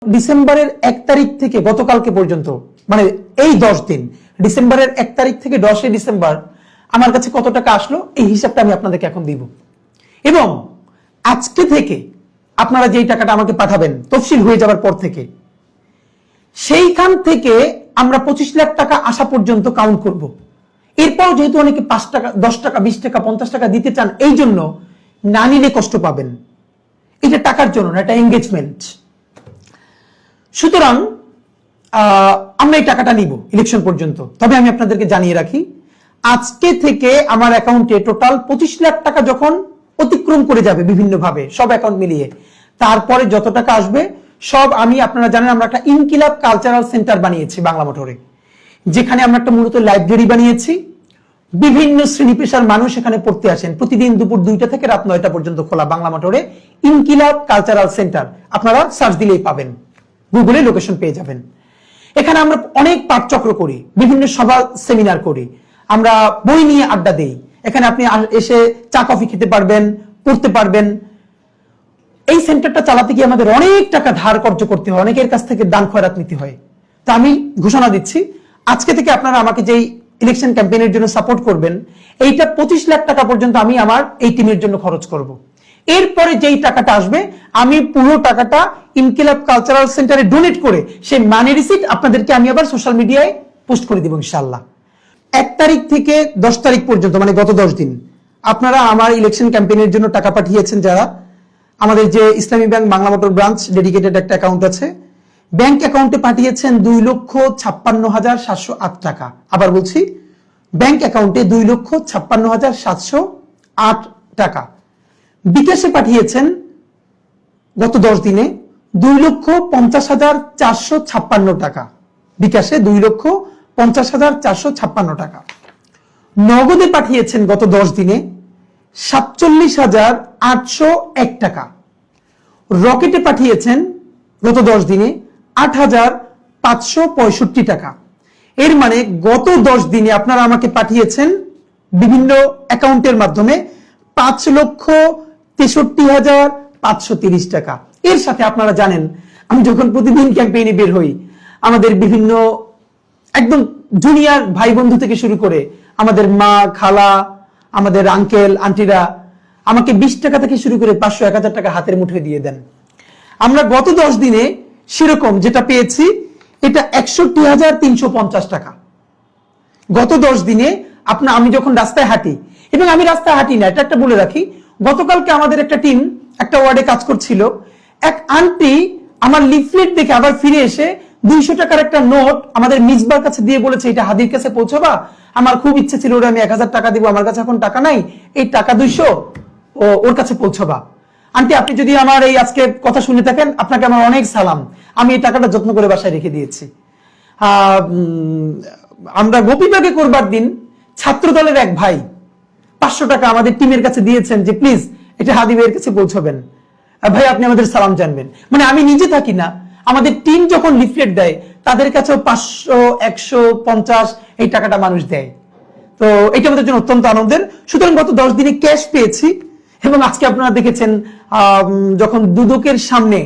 ডিসেম্বরের 1 তারিখ থেকে গতকালকে পর্যন্ত, মানে এই 10 দিন, ডিসেম্বরের 1 তারিখ থেকে 10 ডিসেম্বর আমার কাছে কত টাকা আসলো এই হিসাবটা আমি আপনাদেরকে এখন দিব। এবং আজকে থেকে আপনারা যেই টাকাটা আমাকে পাঠাবেন তফসিল হয়ে যাবার পর থেকে, সেইখান থেকে আমরা 25 লাখ টাকা আসা পর্যন্ত কাউন্ট করব। এরপর যেহেতু অনেকে 5 টাকা, 10 টাকা, 20 টাকা, 50 টাকা দিতে চান, এই জন্য না নিলে কষ্ট পাবেন। এটা টাকার জন্য না, এটা এঙ্গেজমেন্ট। সুতরাং আমরা এই টাকাটা নিব ইলেকশন পর্যন্ত। তবে আমি আপনাদেরকে জানিয়ে রাখি, আজকে থেকে আমার অ্যাকাউন্টে টোটাল 25 লাখ টাকা যখন অতিক্রম করে যাবে বিভিন্নভাবে সব অ্যাকাউন্ট মিলিয়ে, তারপরে যত টাকা আসবে সব আমি, আপনারা জানেন আমরা একটা ইনকিলাব কালচারাল সেন্টার বানিয়েছি বাংলা মোটরে, যেখানে আমরা একটা মূলত লাইব্রেরি বানিয়েছি। বিভিন্ন শ্রেণী পেশার মানুষ এখানে পড়তে আসেন। প্রতিদিন দুপুর 2টা থেকে রাত 9টা পর্যন্ত খোলা বাংলা মোটরে ইনকিলাব কালচারাল সেন্টার। আপনারা সার্চ দিলেই পাবেন, গুগলে লোকেশন পেয়ে যাবেন। এখানে আমরা অনেক পাঠচক্র করি, বিভিন্ন সভা সেমিনার করি, আমরা বই নিয়ে আড্ডা দেই। এখানে আপনি এসে চা কফি খেতে পারবেন, পড়তে পারবেন। এই সেন্টারটা চালাতে গিয়ে আমাদের অনেক টাকা ধার কর্জ করতে হয়, অনেকের কাছ থেকে দান খয়রাত নিতে হয়। তা আমি ঘোষণা দিচ্ছি, আজকে থেকে আপনারা আমাকে যেই ইলেকশন ক্যাম্পেইনের জন্য সাপোর্ট করবেন, এইটা 25 লাখ টাকা পর্যন্ত আমি আমার এই টিমের জন্য খরচ করব। এরপরে যেই টাকাটা আসবে আমি পুরো টাকাটা ইনকিলাব কালচারাল সেন্টারে ডোনেট করে সেই মানি রিসিট আপনাদেরকে আমি আবার সোশ্যাল মিডিয়ায় পোস্ট করে দিব ইনশাআল্লাহ। 1 তারিখ থেকে 10 তারিখ পর্যন্ত, মানে গত 10 দিন আপনারা আমার ইলেকশন ক্যাম্পেইনের জন্য টাকা পাঠিয়েছেন যারা, আমাদের যে ইসলামী bank Bangla motor branch dedicated একটা অ্যাকাউন্ট আছে, ব্যাংক অ্যাকাউন্টে পাঠিয়েছেন 2,56,708 টাকা। আবার বলছি, ব্যাংক অ্যাকাউন্টে 2,56,708 টাকা। বিকাশে পাঠিয়েছেন গত 10 দিনে 2,50,456 টাকা। বিকাশে 2,50,456 টাকা। নগদে পাঠিয়েছেন গত 10 দিনে 47,801 টাকা। রকেটে পাঠিয়েছেন গত 10 দিনে 8,565 টাকা। এর মানে গত 10 দিনে আপনারা আমাকে পাঠিয়েছেন বিভিন্ন অ্যাকাউন্টের মাধ্যমে 5,63,530 টাকা। এর সাথে আপনারা জানেন, আমি যখন প্রতিদিন ক্যাম্পেইনে বের হই, আমাদের বিভিন্ন একদম জুনিয়র ভাই বন্ধু থেকে শুরু করে আমাদের মা, খালা, আমাদের আঙ্কেল আন্টিরা আমাকে 20 টাকা থেকে শুরু করে 500-1000 টাকা হাতের মুঠোয় দিয়ে দেন। আমরা গত 10 দিনে সেরকম যেটা পেয়েছি, এটা 61,350 টাকা। গত 10 দিনে আমি যখন রাস্তায় হাঁটি, এবং আমি রাস্তায় হাঁটি না, এটা একটা বলে রাখি, গতকালকে আমাদের একটা টিম একটা ওয়ার্ডে কাজ করছিল, এক আন্টি আমার লিফলেট দেখে আবার ফিরে এসে 200 টাকার একটা নোট আমাদের মিসবার কাছে দিয়ে বলেছে, এটা হাদির কাছে পৌঁছাবা, আমার খুব ইচ্ছে ছিল ওরা আমি 1000 টাকা দিব, আমার কাছে এখন টাকা নাই, এই টাকা 200 ওর কাছে পৌঁছাবা। আন্টি, আপনি যদি আমার এই আজকে কথা শুনে থাকেন, আপনাকে আমার অনেক সালাম, আমি এই টাকাটা যত্ন করে বাসায় রেখে দিয়েছি। আমরা গোপীবাগে করবার দিন ছাত্র দলের এক ভাই 500 টাকা আমাদের টিমের কাছে দিয়েছেন যে প্লিজ এটা হাদি ভাইয়ের কাছে পৌঁছাবেন, ভাই আপনি আমাদের সালাম জানবেন। মানে আমি নিজে থাকি না, আমাদের টিম যখন লিফলেট দেয় তাদের কাছেও 500, 150 এই টাকাটা মানুষ দেয়। তো এটা আমাদের জন্য অত্যন্ত আনন্দের। সুতরাং গত 10 দিনে ক্যাশ পেয়েছি। এবং আজকে আপনারা দেখেছেন যখন দুদকের সামনে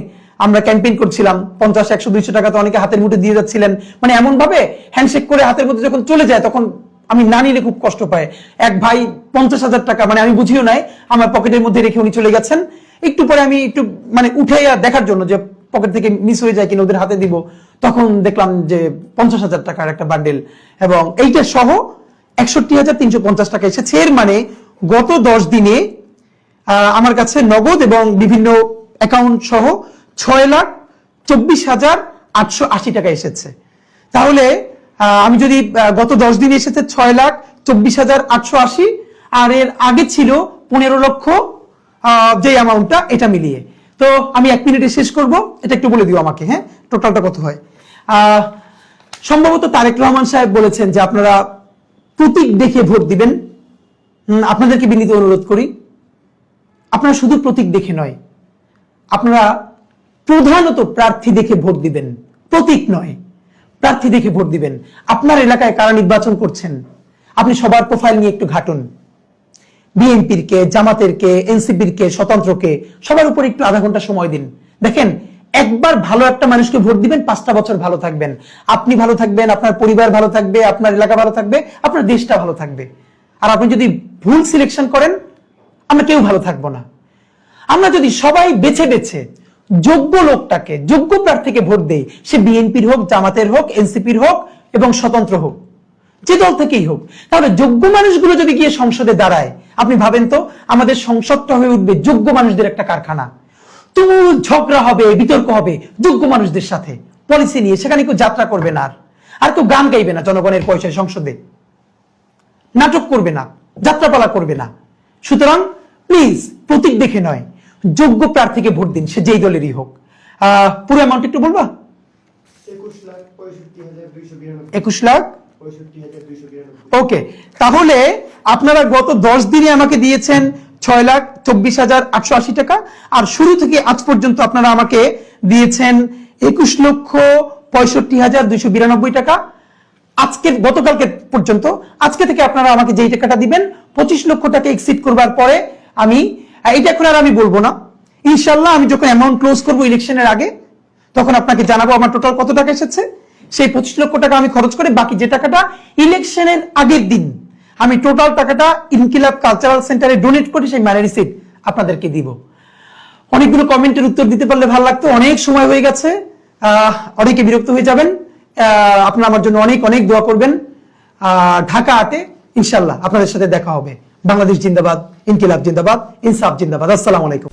আমরা ক্যাম্পেইন করছিলাম, 50, 100, 200 টাকা তো অনেকে হাতের মুঠে দিয়ে যাচ্ছিলেন, মানে এমন ভাবে হ্যান্ডশেক করে হাতের মধ্যে যখন চলে যায় তখন আমি না নিলে খুব কষ্ট পায়। এক ভাই 50,000 টাকা, মানে আমি বুঝিও নাই, আমার পকেটের মধ্যে রেখে উনি চলে গেছেন। একটু পরে আমি একটু মানে উঠে দেখার জন্য যে পকেট থেকে মিস হয়ে যায় কিনা ওদের হাতে দিব, তখন দেখলাম যে 50,000 টাকার একটা বান্ডেল, এবং এইটা সহ 61,350 টাকা এসেছে। এর মানে গত 10 দিনে আমার কাছে নগদ এবং বিভিন্ন অ্যাকাউন্ট সহ 6,24,880 টাকা এসেছে। তাহলে আমি যদি গত 10 দিনে এসেছে 6,24,880, আর এর আগে ছিল 15 লক্ষ যে অ্যামাউন্টটা, এটা মিলিয়ে। তো আমি 1 মিনিটে শেষ করব, এটা একটু বলে দিও আমাকে, হ্যাঁ, টোটালটা কত হয়। সম্ভবত তারেক রহমান সাহেব বলেছেন যে আপনারা প্রতীক দেখে ভোট দিবেন। আপনাদেরকে বিনীত অনুরোধ করি, আপনারা শুধু প্রতীক দেখে নয়, আপনারা প্রধানত প্রার্থী দেখে ভোট দিবেন, প্রতীক নয়, প্রার্থী দেখে ভোট দিবেন। আপনার এলাকায় কারা নির্বাচন করছেন আপনি সবার প্রোফাইল নিয়ে একটু ঘাটুন। বিএনপির কে, জামাতের কে, এনসিপির কে, স্বতন্ত্র কে, সবার উপর একটু আধা ঘন্টা সময় দিন। দেখেন একবার ভালো একটা মানুষকে ভোট দিবেন, 5টা বছর ভালো থাকবেন, আপনি ভালো থাকবেন, আপনার পরিবার ভালো থাকবে, আপনার এলাকা ভালো থাকবে, আপনার দেশটা ভালো থাকবে। আর আপনি যদি ভুল সিলেকশন করেন, আমরা কেউ ভালো থাকবো না। আমরা যদি সবাই বেছে বেছে যোগ্য লোকটাকে, যোগ্য প্রার্থীকে ভোট দেই, সে বিএনপির হোক, জামাতের হোক, এনসিপির হোক এবং স্বতন্ত্র হোক, যে দল থেকেই হোক, তাহলে যোগ্য মানুষগুলো যদি গিয়ে সংসদে দাঁড়ায়, আপনি ভাবেন তো আমাদের সংসদটা হয়ে উঠবে যোগ্য মানুষদের একটা কারখানা। তুমুল ঝগড়া হবে, বিতর্ক হবে যোগ্য মানুষদের সাথে পলিসি নিয়ে। সেখানে কেউ যাত্রা করবে না, আর কেউ গান গাইবে না জনগণের পয়সায়, সংসদে নাটক করবে না, যাত্রাপালা করবে না। সুতরাং প্লিজ প্রতীক দেখে নয়, যোগ্য প্রার্থীকে ভোট দিন, সে যেই দলেরই হোক। পুরো অ্যামাউন্ট একটু বলবা? 21,65,292। ওকে, তাহলে আপনারা গত 10 দিনে আমাকে দিয়েছেন 6,24,880 টাকা, আর শুরু থেকে আজ পর্যন্ত আপনারা আমাকে দিয়েছেন 21,65,292 টাকা। আজকে গতকালকে পর্যন্ত, আজকে থেকে আপনারা আমাকে যেই টাকাটা দিবেন, 25 লক্ষ টাকা এক্সিড করবার পরে আমি এইটা এখন আর আমি বলবো না। ইনশাল্লাহ আমি যখন অ্যামাউন্ট ক্লোজ করবো ইলেকশনের আগে, তখন আপনাকে জানাবো আমার টোটাল কত টাকা এসেছে। সেই 25 লক্ষ টাকা আমি খরচ করে বাকি যে টাকাটা ইলেকশনের আগের দিন আমি টোটাল টাকাটা ইনকিলাব কালচারাল সেন্টারে ডোনেট করি, সেই মানি রিসিপ্ট আপনাদেরকে দিব। অনেকগুলো কমেন্টের উত্তর দিতে পারলে ভালো লাগতো, অনেক সময় হয়ে গেছে, অনেকে বিরক্ত হয়ে যাবেন। আপনারা আমার জন্য অনেক অনেক দোয়া করবেন। ঢাকা 8-এ ইনশাল্লাহ আপনাদের সাথে দেখা হবে। বাংলাদেশ জিন্দাবাদ, ইনকিলাব জিন্দাবাদ, ইনসাফ জিন্দাবাদ। আসসালামু আলাইকুম।